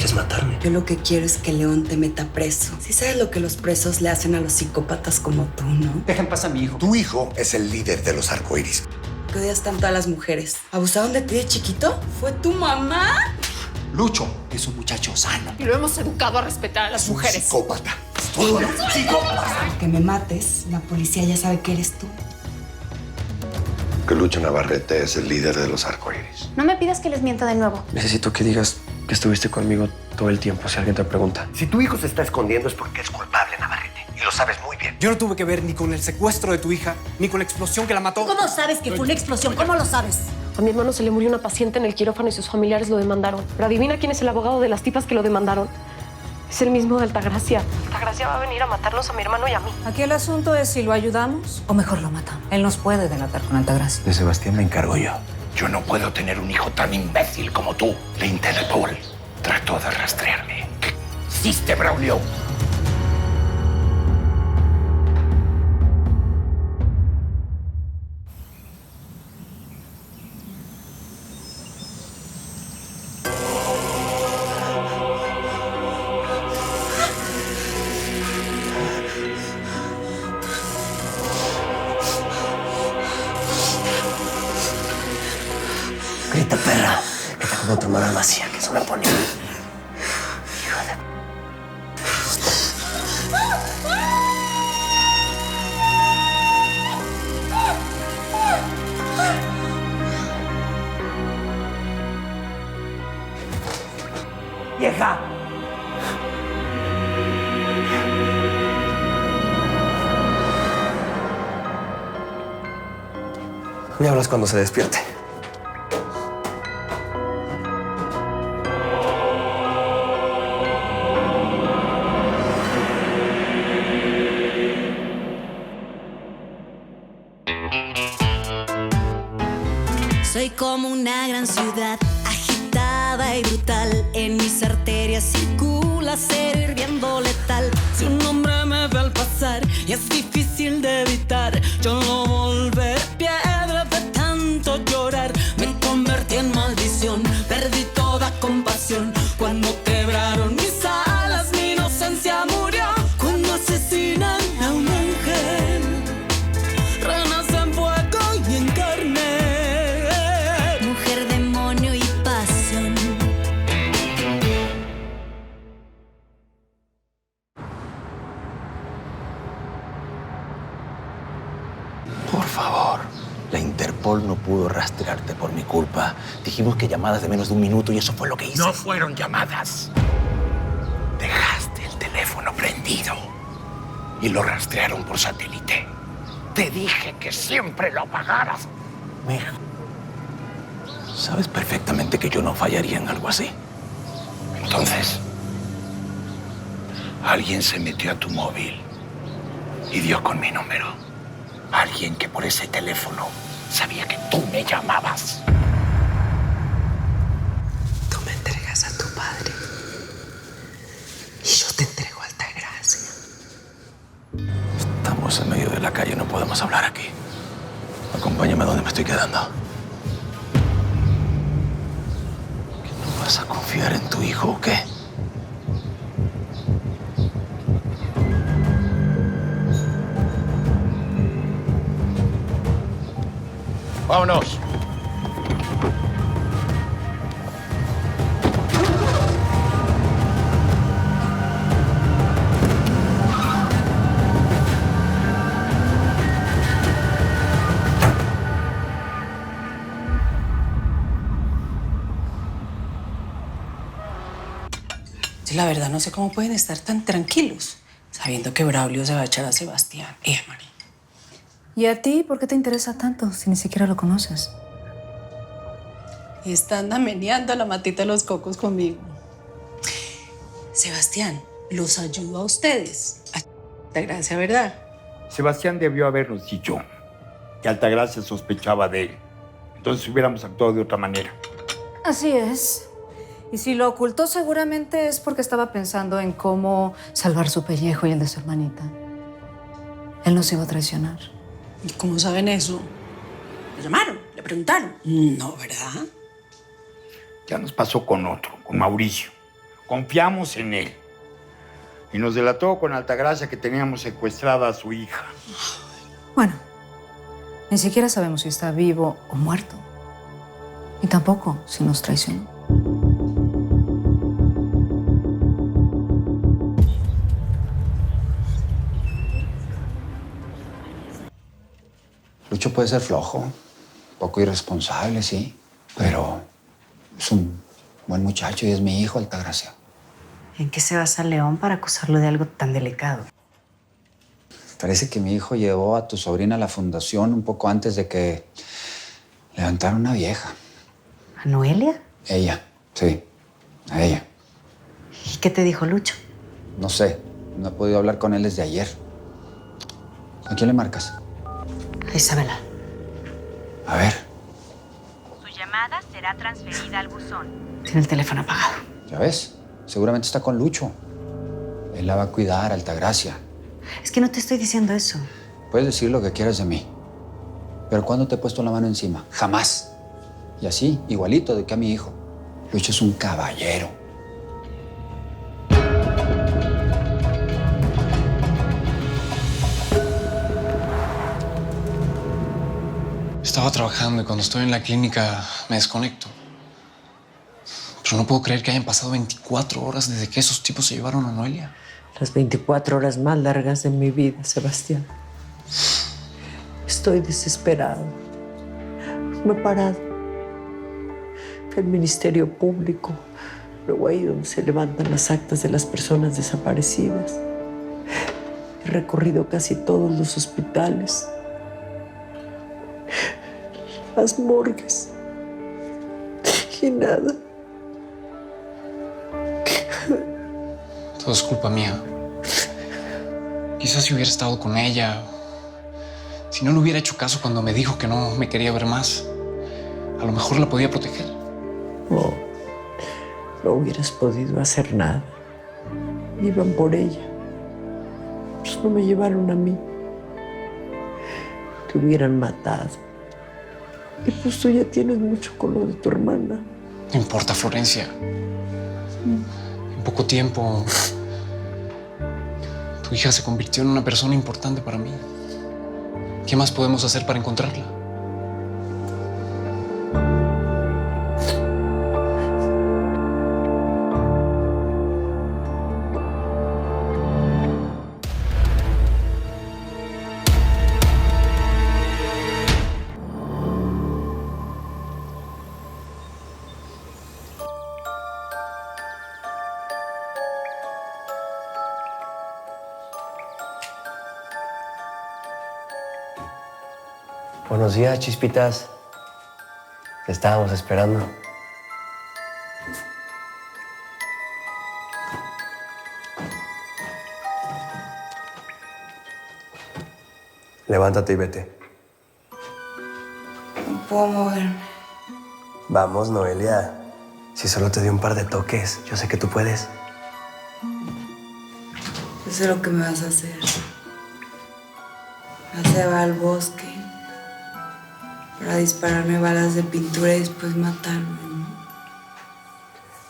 quieres matarme? Yo lo que quiero es que León te meta preso. Sí sabes lo que los presos le hacen a los psicópatas como tú, ¿no? Deja en paz a mi hijo. Tu hijo es el líder de los arcoíris. ¿Qué odias tanto a las mujeres? ¿Abusaron de ti de chiquito? ¿Fue tu mamá? Lucho es un muchacho sano. Y lo hemos educado a respetar a las mujeres. Psicópata. Todo un psicópata. Que me mates, la policía ya sabe que eres tú. Que Lucho Navarrete es el líder de los arcoíris. No me pidas que les mienta de nuevo. Necesito que digas que estuviste conmigo todo el tiempo, si alguien te pregunta. Si tu hijo se está escondiendo es porque es culpable, Navarrete. Y lo sabes muy bien. Yo no tuve que ver ni con el secuestro de tu hija, ni con la explosión que la mató. ¿Cómo sabes que fue una explosión? ¿Cómo lo sabes? A mi hermano se le murió una paciente en el quirófano y sus familiares lo demandaron. Pero adivina quién es el abogado de las tipas que lo demandaron. Es el mismo de Altagracia. Altagracia va a venir a matarnos a mi hermano y a mí. Aquí el asunto es si lo ayudamos o mejor lo matamos. Él nos puede delatar con Altagracia. De Sebastián me encargo yo. Yo no puedo tener un hijo tan imbécil como tú. La Interpol trató de rastrearme. ¿Qué hiciste, Braulio? Grita, perra, que está como tu hermana vacía, que eso me pone. Hijo de... ¡Vieja! Me hablas cuando se despierte. Soy como una gran ciudad, agitada y brutal. En mis arterias circula acero hirviendo letal. Su nombre me ve al pasar y es difícil de evitar. Yo no volveré piedra de tanto llorar. Me convertí en maldición, perdí toda compasión. Cuando quebraron mis alas, mi inocencia murió. Cuando asesinan a un ángel, renace en fuego y en carne. Por favor, la Interpol no pudo rastrearte por mi culpa. Dijimos que llamadas de menos de un minuto y eso fue lo que hice. No fueron llamadas. Dejaste el teléfono prendido y lo rastrearon por satélite. Te dije que siempre lo apagaras. Mijo, sabes perfectamente que yo no fallaría en algo así. Entonces, alguien se metió a tu móvil y dio con mi número. Alguien que por ese teléfono sabía que tú me llamabas. Tú me entregas a tu padre y yo te entrego a Altagracia. Estamos en medio de la calle, no podemos hablar aquí. Acompáñame a donde me estoy quedando. ¿Que no vas a confiar en tu hijo o qué? Vámonos. Sí, la verdad, no sé cómo pueden estar tan tranquilos, sabiendo que Braulio se va a echar a Sebastián. María. ¿Y a ti por qué te interesa tanto si ni siquiera lo conoces? Y están meneando la matita de los cocos conmigo. Sebastián, los ayudo a ustedes. Altagracia, ¿verdad? Sebastián debió habernos dicho que Altagracia sospechaba de él. Entonces hubiéramos actuado de otra manera. Así es. Y si lo ocultó, seguramente es porque estaba pensando en cómo salvar su pellejo y el de su hermanita. Él nos iba a traicionar. ¿Y cómo saben eso? ¿Le llamaron? ¿Le preguntaron? No, ¿verdad? Ya nos pasó con otro, con Mauricio. Confiamos en él. Y nos delató con Altagracia que teníamos secuestrada a su hija. Bueno, ni siquiera sabemos si está vivo o muerto. Y tampoco si nos traicionó. Lucho puede ser flojo, un poco irresponsable, sí, pero es un buen muchacho y es mi hijo, Altagracia. ¿En qué se basa León para acusarlo de algo tan delicado? Parece que mi hijo llevó a tu sobrina a la fundación un poco antes de que levantara una vieja. ¿A Noelia? Ella, sí, a ella. ¿Y qué te dijo Lucho? No sé, no he podido hablar con él desde ayer. ¿A quién le marcas? A Isabela. A ver. Su llamada será transferida al buzón. Tiene el teléfono apagado. ¿Ya ves? Seguramente está con Lucho. Él la va a cuidar, Altagracia. Es que no te estoy diciendo eso. Puedes decir lo que quieras de mí. Pero ¿cuándo te he puesto la mano encima? Jamás. Y así, igualito de que a mi hijo. Lucho es un caballero. Estaba trabajando y cuando estoy en la clínica me desconecto. Pero no puedo creer que hayan pasado 24 horas desde que esos tipos se llevaron a Noelia. Las 24 horas más largas de mi vida, Sebastián. Estoy desesperado. No he parado. Fui al Ministerio Público, luego ahí donde se levantan las actas de las personas desaparecidas. He recorrido casi todos los hospitales, las morgues y nada. Todo es culpa mía. Quizás si hubiera estado con ella, si no le hubiera hecho caso cuando me dijo que no me quería ver más, a lo mejor la podía proteger. No, no hubieras podido hacer nada. Iban por ella. Pues no me llevaron a mí. Te hubieran matado. Y pues tú ya tienes mucho con lo de tu hermana. No importa, Florencia. En poco tiempo, tu hija se convirtió en una persona importante para mí. ¿Qué más podemos hacer para encontrarla? Buenos días, Chispitas. Te estábamos esperando. Levántate y vete. No puedo moverme. Vamos, Noelia. Si solo te di un par de toques, yo sé que tú puedes. Yo sé lo que me vas a hacer. Me vas a llevar al bosque para dispararme balas de pintura y después matarme, ¿no?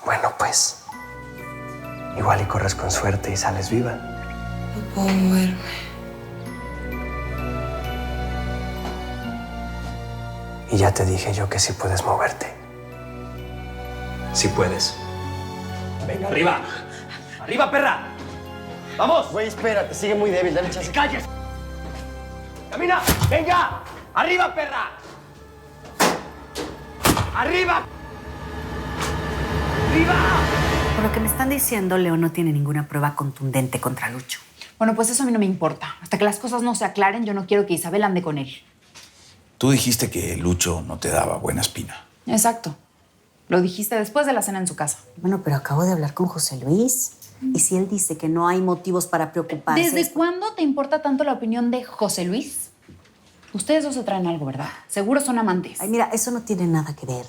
Bueno, pues. Igual y corres con suerte y sales viva. No puedo moverme. Y ya te dije yo que sí puedes moverte. Sí puedes. Venga, arriba. ¡Arriba, perra! ¡Vamos! Güey, espérate, sigue muy débil, dale chance. ¡Calles! ¡Camina! ¡Venga! ¡Arriba, perra! ¡Arriba! ¡Arriba! Por lo que me están diciendo, Leo no tiene ninguna prueba contundente contra Lucho. Bueno, pues eso a mí no me importa. Hasta que las cosas no se aclaren, yo no quiero que Isabel ande con él. Tú dijiste que Lucho no te daba buena espina. Exacto. Lo dijiste después de la cena en su casa. Bueno, pero acabo de hablar con José Luis. Y si él dice que no hay motivos para preocuparse... ¿Desde cuándo te importa tanto la opinión de José Luis? Ustedes dos se traen algo, ¿verdad? Seguro son amantes. Ay, mira, eso no tiene nada que ver.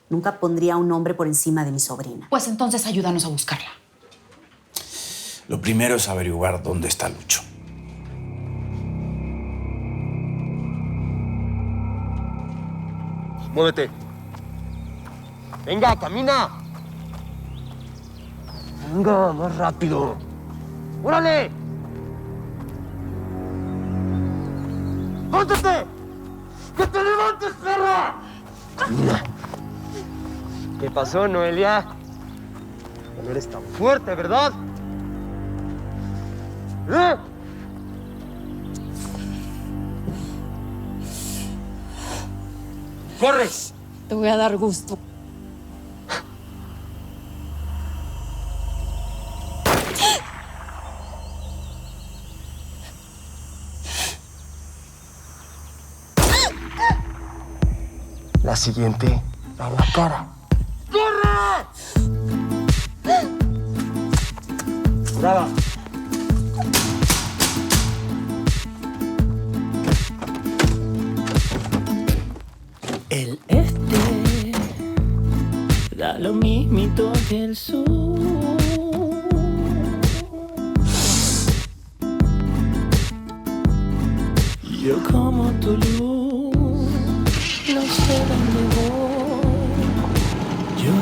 Nunca pondría a un hombre por encima de mi sobrina. Pues entonces ayúdanos a buscarla. Lo primero es averiguar dónde está Lucho. Muévete. Venga, camina. Venga, más rápido. ¡Órale! ¡Levántate! ¡Que te levantes, perra! ¿Qué pasó, Noelia? No eres tan fuerte, ¿verdad? ¿Eh? ¡Corre! Te voy a dar gusto. La siguiente, en la cara. ¡Corre! Brava. El este da lo mismito que el sur. Yo como tu luz, no sé dónde voy. Yo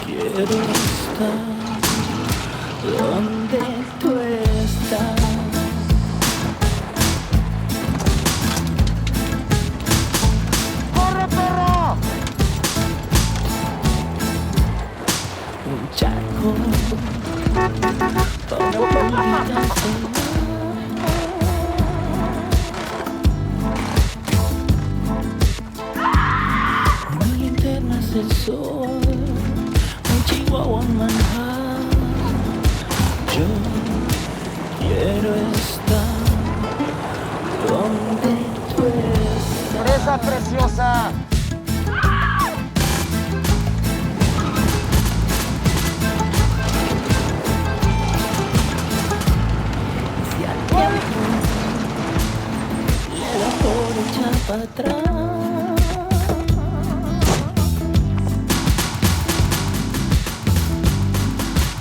quiero estar donde tú estás. ¡Corre, perro! Un charco para olvidarse. Mi linterna es el sol, un chihuahua en Manhattan. Yo quiero estar donde tú estás. ¡Esa preciosa! Si al tiempo le da por echar para atrás.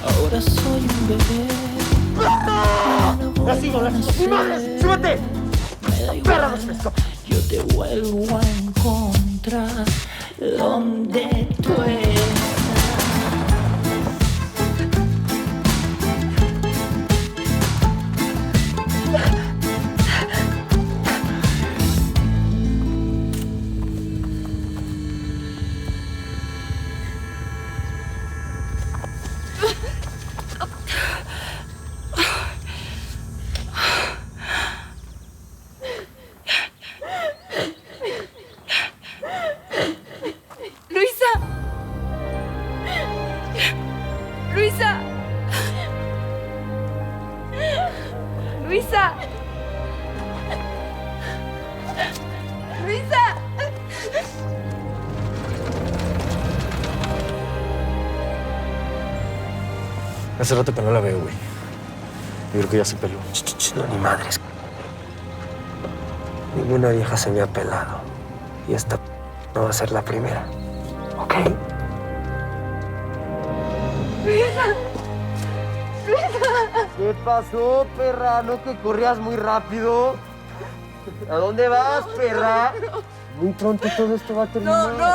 Ahora soy un bebé. ¡La sigo, la sigo! ¡Mi madre! ¡Súbete! Me da igual, yo te vuelvo a encontrar donde tú estás. ¡Luisa! ¡Luisa! ¡Luisa! ¡Luisa! Hace rato que no la veo, güey. Yo creo que ya se peló. No, ni madres. Ninguna vieja se me ha pelado. Y esta no va a ser la primera. ¿Ok? ¡Luisa! ¡Luisa! ¿Qué pasó, perra? ¿No que corrías muy rápido? ¿A dónde vas, perra? Muy pronto todo esto va a terminar. ¡No!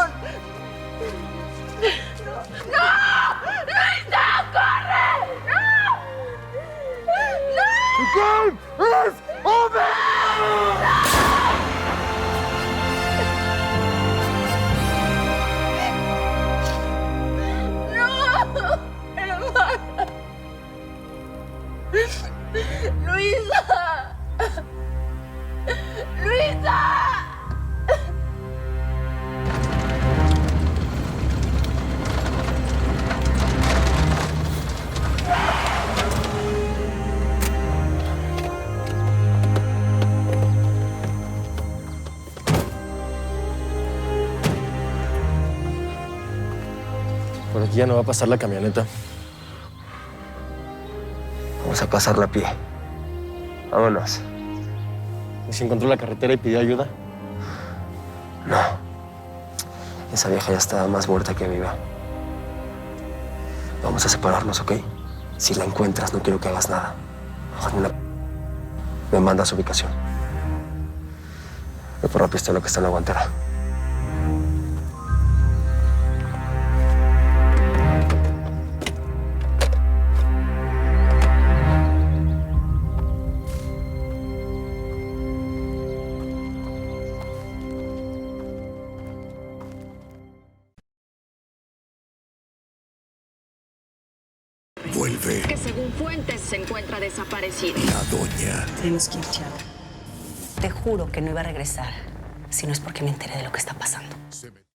¡Luisa, corre! ¡No! ¡The game is over! ¡Luisa! ¡Luisa! Por aquí ya no va a pasar la camioneta. Vamos a pasarla a pie. Vámonos. ¿Y si encontró la carretera y pidió ayuda? No. Esa vieja ya está más muerta que viva. Vamos a separarnos, ¿ok? Si la encuentras, no quiero que hagas nada. Me mandas su ubicación. Ve por la pistola que está en la guantera. vuelve. Que según fuentes se encuentra desaparecida. La doña. Tenemos que ir, Chava. Te juro que no iba a regresar si no es porque me enteré de lo que está pasando.